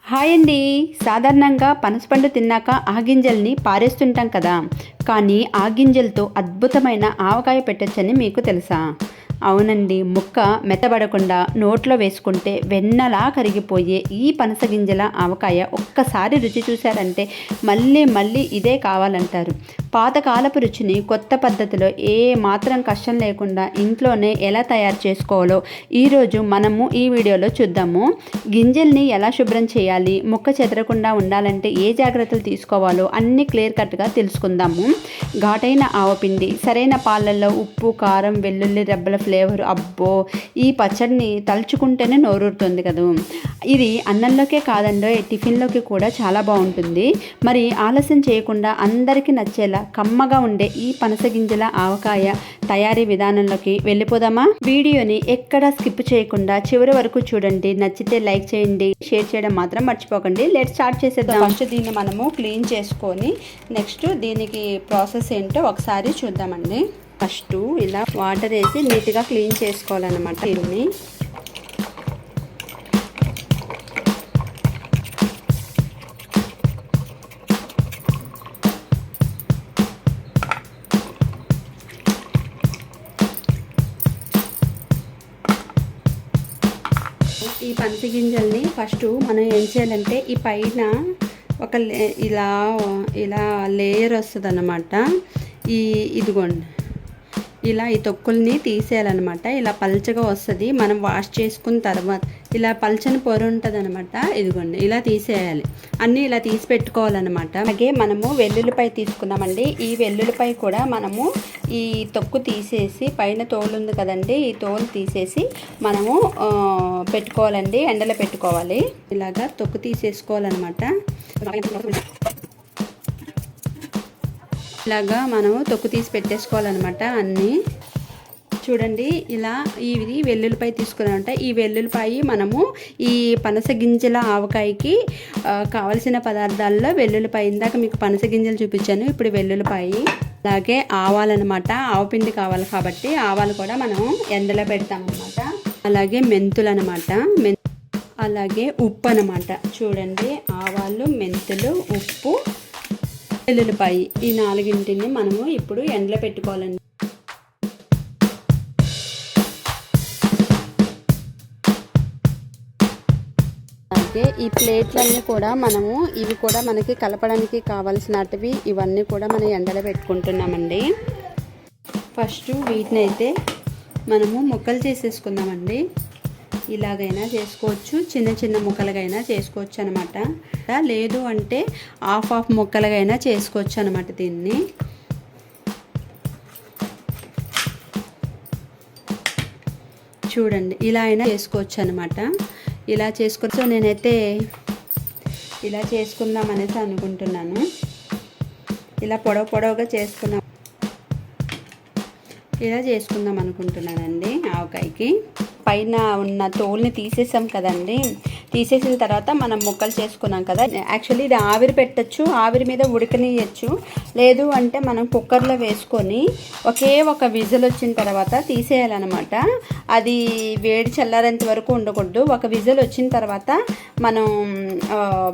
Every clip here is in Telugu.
హాయ్ అండి. సాధారణంగా పనసపండు తిన్నాక ఆ గింజల్ని పారేస్తుంటాం కదా, కానీ ఆ గింజలతో అద్భుతమైన ఆవకాయ పెట్టొచ్చని మీకు తెలుసా? అవునండి, ముక్క మెత్తబడకుండా నోట్లో వేసుకుంటే వెన్నలా కరిగిపోయే ఈ పనస గింజల ఆవకాయ ఒక్కసారి రుచి చూశారంటే మళ్ళీ మళ్ళీ ఇదే కావాలంటారు. పాతకాలపు రుచిని కొత్త పద్ధతిలో ఏ మాత్రం కష్టం లేకుండా ఇంట్లోనే ఎలా తయారు చేసుకోవాలో ఈరోజు మనము ఈ వీడియోలో చూద్దాము. గింజల్ని ఎలా శుభ్రం చేయాలి, ముక్క చెదరకుండా ఉండాలంటే ఏ జాగ్రత్తలు తీసుకోవాలో అన్నీ క్లియర్ కట్గా తెలుసుకుందాము. ఘాటైన ఆవపిండి, సరైన పాలల్లో ఉప్పు, కారం, వెల్లుల్లి రెబ్బల ఫ్లేవర్, అబ్బో ఈ పచ్చడిని తలుచుకుంటేనే నోరూరుతుంది కదా. ఇది అన్నంలోకే కాదండో, టిఫిన్లోకి కూడా చాలా బాగుంటుంది. మరి ఆలస్యం చేయకుండా అందరికీ నచ్చేలా కమ్మగా ఉండే ఈ పనస గింజల ఆవకాయ తయారీ విధానంలోకి వెళ్ళిపోదామా? వీడియోని ఎక్కడా స్కిప్ చేయకుండా చివరి వరకు చూడండి. నచ్చితే లైక్ చేయండి, షేర్ చేయడం మాత్రం మర్చిపోకండి. లెట్ స్టార్ట్ చేసేద్దాం. ఫస్ట్ దీన్ని మనము క్లీన్ చేసుకొని నెక్స్ట్ దీనికి ప్రాసెస్ ఏంటో ఒకసారి చూద్దామండి. ఫస్ట్ ఇలా వాటర్ వేసి నీట్గా క్లీన్ చేసుకోవాలన్నమాట. దీన్ని ఈ పనస గింజల్ని ఫస్ట్ మనం ఏం చేయాలంటే ఈ పైన ఒక ఇలా ఇలా లేయర్ వస్తుంది అన్నమాట. ఇదిగోండి, ఇలా ఈ తొక్కుల్ని తీసేయాలన్నమాట. ఇలా పల్చగా వస్తుంది. మనం వాష్ చేసుకున్న తర్వాత ఇలా పల్చని పొర ఉంటుంది అనమాట. ఇదిగోండి, ఇలా తీసేయాలి. అన్నీ ఇలా తీసి పెట్టుకోవాలన్నమాట. అలాగే మనము వెల్లుల్లిపాయ తీసుకున్నామండి. ఈ వెల్లుల్లిపాయ కూడా మనము ఈ తొక్కు తీసేసి పైన తోలు ఉంది కదండి, ఈ తోలు తీసేసి మనము పెట్టుకోవాలండి, ఎండలో పెట్టుకోవాలి. ఇలాగా తొక్కు తీసేసుకోవాలన్నమాట. ఇలాగా మనము తొక్కు తీసి పెట్టేసుకోవాలన్నమాట అన్నీ. చూడండి, ఇలా ఇది వెల్లుల్లిపాయ తీసుకున్నామంట. ఈ వెల్లుల్లిపాయ మనము ఈ పనస గింజల ఆవకాయకి కావలసిన పదార్థాల్లో వెల్లుల్లిపాయ, ఇందాక మీకు పనస గింజలు చూపించాను, ఇప్పుడు వెల్లుల్లిపాయ. అలాగే ఆవాలన్నమాట. ఆవపిండి కావాలి కాబట్టి ఆవాలు కూడా మనం ఎండలో పెడతామన్నమాట. అలాగే మెంతులు అనమాట. అలాగే ఉప్పు అనమాట. చూడండి, ఆవాలు, మెంతులు, ఉప్పు, వెల్లుల్లిపాయ, ఈ నాలుగింటిని మనము ఇప్పుడు ఎండలో పెట్టుకోవాలండి. అలాగే ఈ ప్లేట్లన్నీ కూడా మనము ఇవి కూడా మనకి కలపడానికి కావాల్సినవి ఇవన్నీ కూడా మనం ఎండలో పెట్టుకుంటున్నామండి. ఫస్ట్ వీటిని అయితే మనము ముక్కలు చేసేసుకుందామండి. ఇలాగైనా చేసుకోవచ్చు, చిన్న చిన్న ముక్కలుగైనా చేసుకోవచ్చు అనమాట. లేదు అంటే హాఫ్ ముక్కలుగైనా చేసుకోవచ్చు అనమాట. దీన్ని చూడండి, ఇలా అయినా చేసుకోవచ్చు అనమాట. ఇలా చేసుకోవచ్చు. నేనైతే ఇలా చేసుకుందాం అనేసి అనుకుంటున్నాను. ఇలా పొడవుగా ఇలా చేసుకుందాం అనుకుంటున్నానండి. ఆవకాయకి పైన ఉన్న తోలుని తీసేసాం కదండి. తీసేసిన తర్వాత మనం ముక్కలు చేసుకున్నాం కదా. యాక్చువల్లీ ఇది ఆవిరి పెట్టచ్చు, ఆవిరి మీద ఉడకనియచ్చు. లేదు అంటే మనం కుక్కర్లో వేసుకొని ఒక విజిల్ వచ్చిన తర్వాత తీసేయాలన్నమాట. అది వేడి చల్లారేంత వరకు ఉండకూడదు. ఒక విజిల్ వచ్చిన తర్వాత మనం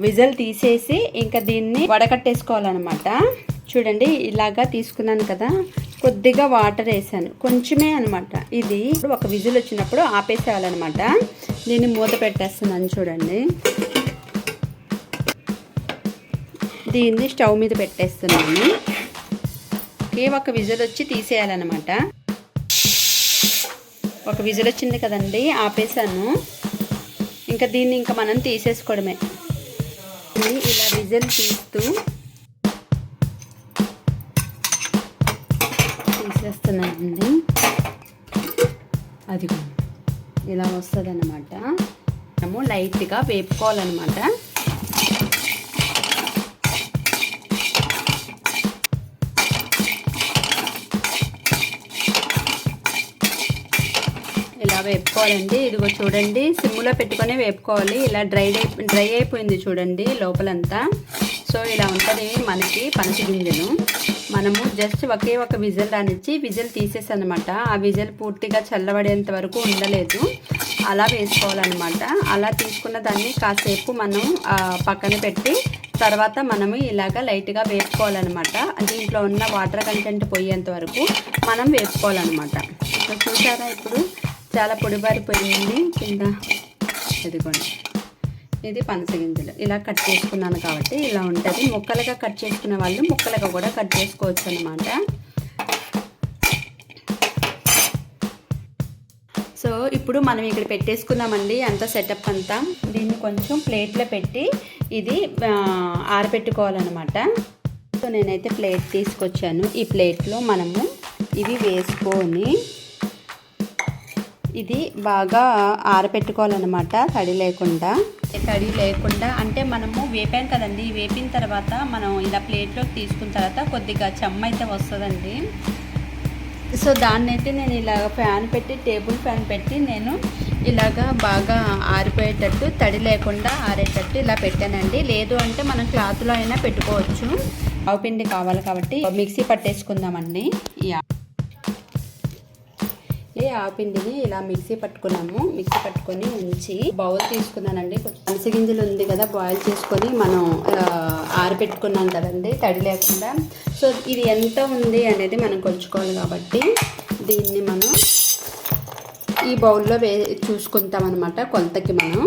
విజిల్ తీసేసి ఇంకా దీన్ని వడకట్టేసుకోవాలన్నమాట. చూడండి, ఇలాగా తీసుకున్నాను కదా, కొద్దిగా వాటర్ వేసాను, కొంచెమే అనమాట. ఇది ఒక విజిల్ వచ్చినప్పుడు ఆపేసేయాలన్నమాట. దీన్ని మూత పెట్టేస్తున్నాను. చూడండి, దీన్ని స్టవ్ మీద పెట్టేస్తున్నాను. ఒక విజిల్ వచ్చి తీసేయాలన్నమాట. ఒక విజిల్ వచ్చింది కదండి, ఆపేసాను. ఇంకా దీన్ని ఇంకా మనం తీసేసుకోవడమే. ఇలా విజిల్ తీస్తూ తీసేస్తున్నానండి. అది ఇలా వస్తుంది అన్నమాట. మనము లైట్గా వేపుకోవాలన్నమాట. ఇలా వేపుకోవాలండి. ఇదిగో చూడండి, సిమ్లో పెట్టుకొని వేపుకోవాలి. ఇలా డ్రై అయిపోయింది చూడండి లోపలంతా. సో ఇలా ఉంటుంది మనకి పనస గింజలు. మనము జస్ట్ ఒకే ఒక విజిల్ రానిచ్చి విజిల్ తీసేసనమాట. ఆ విజిల్ పూర్తిగా చల్లబడేంత వరకు ఉండలేదు, అలా వేసుకోవాలన్నమాట. అలా తీసుకున్న దాన్ని కాసేపు మనం పక్కన పెట్టి తర్వాత మనము ఇలాగ లైట్గా వేపుకోవాలన్నమాట. దీంట్లో ఉన్న వాటర్ కంటెంట్ పోయేంత వరకు మనం వేపుకోవాలన్నమాట. చూసారా, ఇప్పుడు చాలా పొడిబారిపోయింది కింద. ఇదిగోండి, ఇది పనస గింజలు ఇలా కట్ చేసుకున్నాను కాబట్టి ఇలా ఉంటుంది. ముక్కలుగా కట్ చేసుకునే వాళ్ళు ముక్కలుగా కూడా కట్ చేసుకోవచ్చు అన్నమాట. సో ఇప్పుడు మనం ఇక్కడ పెట్టేసుకున్నామండి అంతా సెటప్ అంతా. దీన్ని కొంచెం ప్లేట్లో పెట్టి ఇది ఆరబెట్టుకోవాలన్నమాట. సో నేనైతే ప్లేట్ తీసుకొచ్చాను. ఈ ప్లేట్లో మనము ఇవి వేసుకొని ఇది బాగా ఆరబెట్టుకోవాలన్నమాట, తడి లేకుండా. తడి లేకుండా అంటే మనము వేపాం కదండి, వేపిన తర్వాత మనం ఇలా ప్లేట్లోకి తీసుకున్న తర్వాత కొద్దిగా చెమ్మ అయితే వస్తుందండి. సో దాన్ని అయితే నేను ఇలాగ ఫ్యాన్ పెట్టి, టేబుల్ ఫ్యాన్ పెట్టి నేను ఇలాగా బాగా ఆరిపోయేటట్టు, తడి లేకుండా ఆరేటట్టు ఇలా పెట్టానండి. లేదు అంటే మనం క్లాత్లో అయినా పెట్టుకోవచ్చు. ఆవు పిండి కావాలి కాబట్టి మిక్సీ పట్టేసుకుందామండి. ఆవు పిండిని ఇలా మిక్సీ పట్టుకున్నాము. మిక్సీ పట్టుకొని ఉంచి బౌల్ తీసుకున్నానండి. పనస గింజలు ఉంది కదా, బాయిల్ చేసుకొని మనం ఆరబెట్టుకున్నాం కదండి తడి లేకుండా. సో ఇది ఎంత ఉంది అనేది మనం కొలుచుకోవాలి కాబట్టి దీన్ని మనం ఈ బౌల్లో చూసుకుంటాం అనమాట. కొలతకి మనం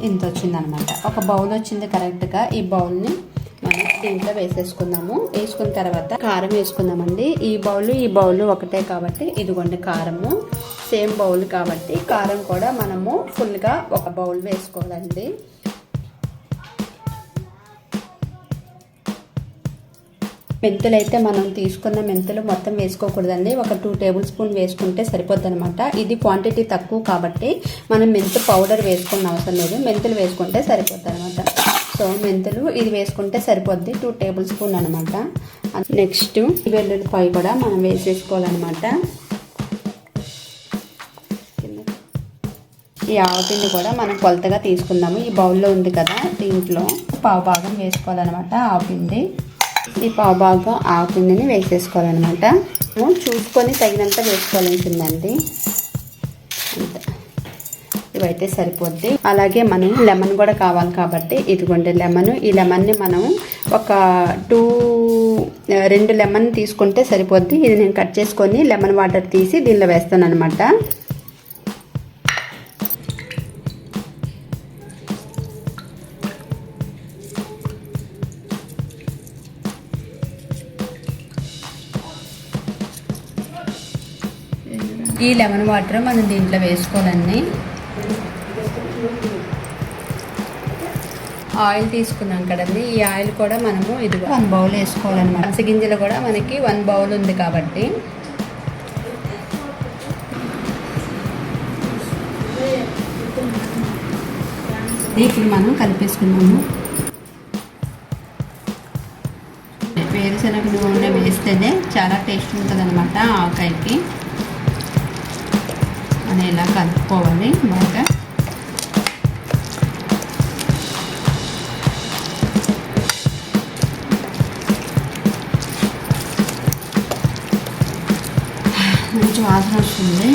ఇంత వచ్చిందనమాట, ఒక బౌల్ వచ్చింది కరెక్ట్గా. ఈ బౌల్ని మనం దీంట్లో వేసేసుకుందాము. వేసుకున్న తర్వాత కారం వేసుకుందామండి. ఈ బౌల్ ఒకటే కాబట్టి ఇదిగోండి కారము సేమ్ బౌల్ కాబట్టి కారం కూడా మనము ఫుల్గా ఒక బౌల్ వేసుకోవాలండి. మెంతులు అయితే మనం తీసుకున్న మెంతులు మొత్తం వేసుకోకూడదండి, ఒక 2 టేబుల్ స్పూన్ వేసుకుంటే సరిపోద్ది అనమాట. ఇది క్వాంటిటీ తక్కువ కాబట్టి మనం మెంతు పౌడర్ వేసుకున్న అవసరం లేదు, మెంతులు వేసుకుంటే సరిపోద్ది అనమాట. సో మెంతులు ఇది వేసుకుంటే సరిపోద్ది, 2 టేబుల్ స్పూన్ అనమాట. నెక్స్ట్ వెల్లుల్లిపాయ కూడా మనం వేసేసుకోవాలన్నమాట. ఈ ఆవపిండి కూడా మనం కొలతగా తీసుకుందాము. ఈ బౌల్లో ఉంది కదా, దీంట్లో పావు భాగం వేసుకోవాలన్నమాట ఆవపిండి. ఈ పావు భాగం ఆవపిండిని వేసేసుకోవాలన్నమాట. చూసుకొని తగినంత వేసుకోవాల్సిందండి. ఇవైతే సరిపోద్ది. అలాగే మనం లెమన్ కూడా కావాలి కాబట్టి ఇదిగోండి లెమన్. ఈ లెమన్ని మనం ఒక 2 లెమన్ తీసుకుంటే సరిపోద్ది. ఇది నేను కట్ చేసుకొని లెమన్ వాటర్ తీసి దీనిలో వేస్తాను అనమాట. ఈ లెమన్ వాటర్ మనం దీంట్లో వేసుకోవాలండి. ఆయిల్ తీసుకున్నాం కదండి, ఈ ఆయిల్ కూడా మనము ఇది 1 బౌల్ వేసుకోవాలన్నమాట. పనస గింజలు కూడా మనకి 1 బౌల్ ఉంది కాబట్టి ఇప్పుడు మనం కలిపేసుకున్నాము. వేరుశనగ నూనె వేస్తేనే చాలా టేస్ట్ ఉంటుంది అనమాట ఆవకాయకి. మనం ఇలా కలుపుకోవాలి బాగా. మంచి వాసన వస్తుంది.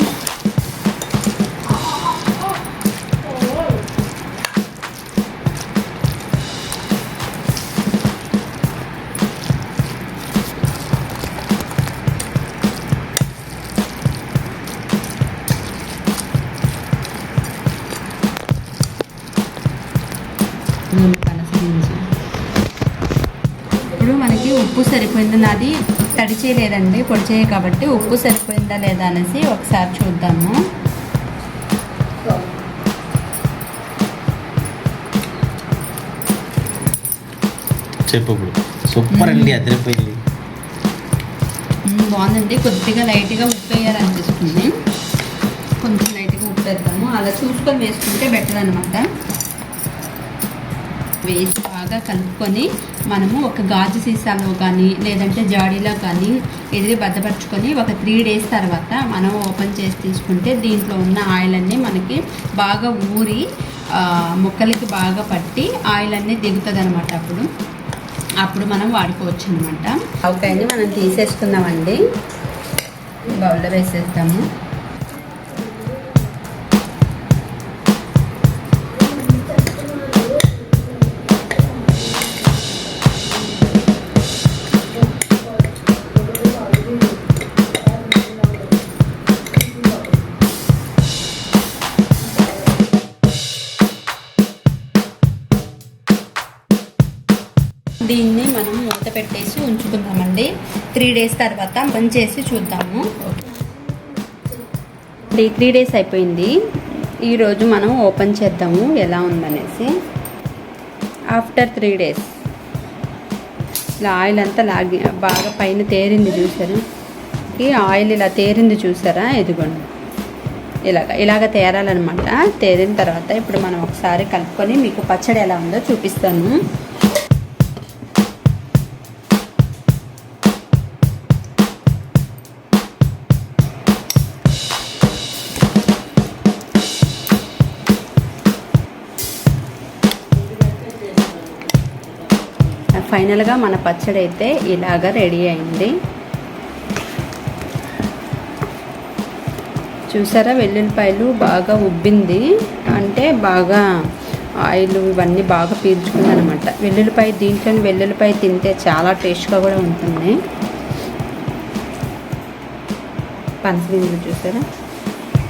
ఇప్పుడు మనకి ఉప్పు సరిపోయింది. నాది తడి చేయలేదండి, పొడి చేయ కాబట్టి ఉప్పు సరిపోయిందా లేదా అనేసి ఒకసారి చూద్దాము. చెప్పు. సూపర్ అండి, అదిరిపోయింది. బాగుందండి. కొద్దిగా లైట్గా ఉప్పు వేయాలనిపిస్తుంది. కొంచెం లైట్గా ఉప్పు వేద్దాము. అలా చూసుకొని వేసుకుంటే బెటర్ అనమాట. వేసి బాగా కలుపుకొని మనము ఒక గాజు సీసాలో కానీ లేదంటే జాడీలో కానీ ఎదిరి భద్రపరచుకొని ఒక 3 days తర్వాత మనం ఓపెన్ చేసి తీసుకుంటే దీంట్లో ఉన్న ఆయిల్ అన్నీ మనకి బాగా ఊరి ముక్కలకి బాగా పట్టి ఆయిల్ అన్నీ దిగుతుంది అనమాట. అప్పుడు మనం వాడుకోవచ్చు అనమాట. ఆవకాయని మనం తీసేసుకుందామండి, బౌల్లో వేసేద్దాము. దీన్ని మనం మూత పెట్టేసి ఉంచుకుందామండి. 3 days తర్వాత బంద్ చేసి చూద్దాము. 3 days అయిపోయింది. ఈరోజు మనం ఓపెన్ చేద్దాము ఎలా ఉందనేసి. ఆఫ్టర్ 3 days ఇలా ఆయిల్ అంతా బాగా పైన తేరింది చూసారా, ఈ ఆయిల్ ఇలా తేరింది చూసారా, ఇదిగోండి ఇలాగ తేరాలన్నమాట. తేరిన తర్వాత ఇప్పుడు మనం ఒకసారి కలుపుకొని మీకు పచ్చడి ఎలా ఉందో చూపిస్తాను. ఫైనల్గా మన పచ్చడి అయితే ఇలాగ రెడీ అయింది. చూసారా, వెల్లుల్లిపాయలు బాగా ఉబ్బింది, అంటే బాగా ఆయిల్ ఇవన్నీ బాగా పీల్చుకుంది అనమాట. వెల్లుల్లిపాయ తింటే చాలా టేస్ట్గా కూడా ఉంటుంది. పనసగింజలు చూసారా,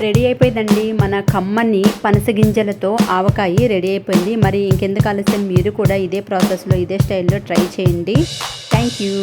రెడీ అయిపోయిందండి. మన కమ్మని పనసగింజలతో ఆవకాయ రెడీ అయిపోయింది. మరి ఇంకెందుకు ఆలస్యం, మీరు కూడా ఇదే ప్రాసెస్లో ఇదే స్టైల్లో ట్రై చేయండి. Thank you.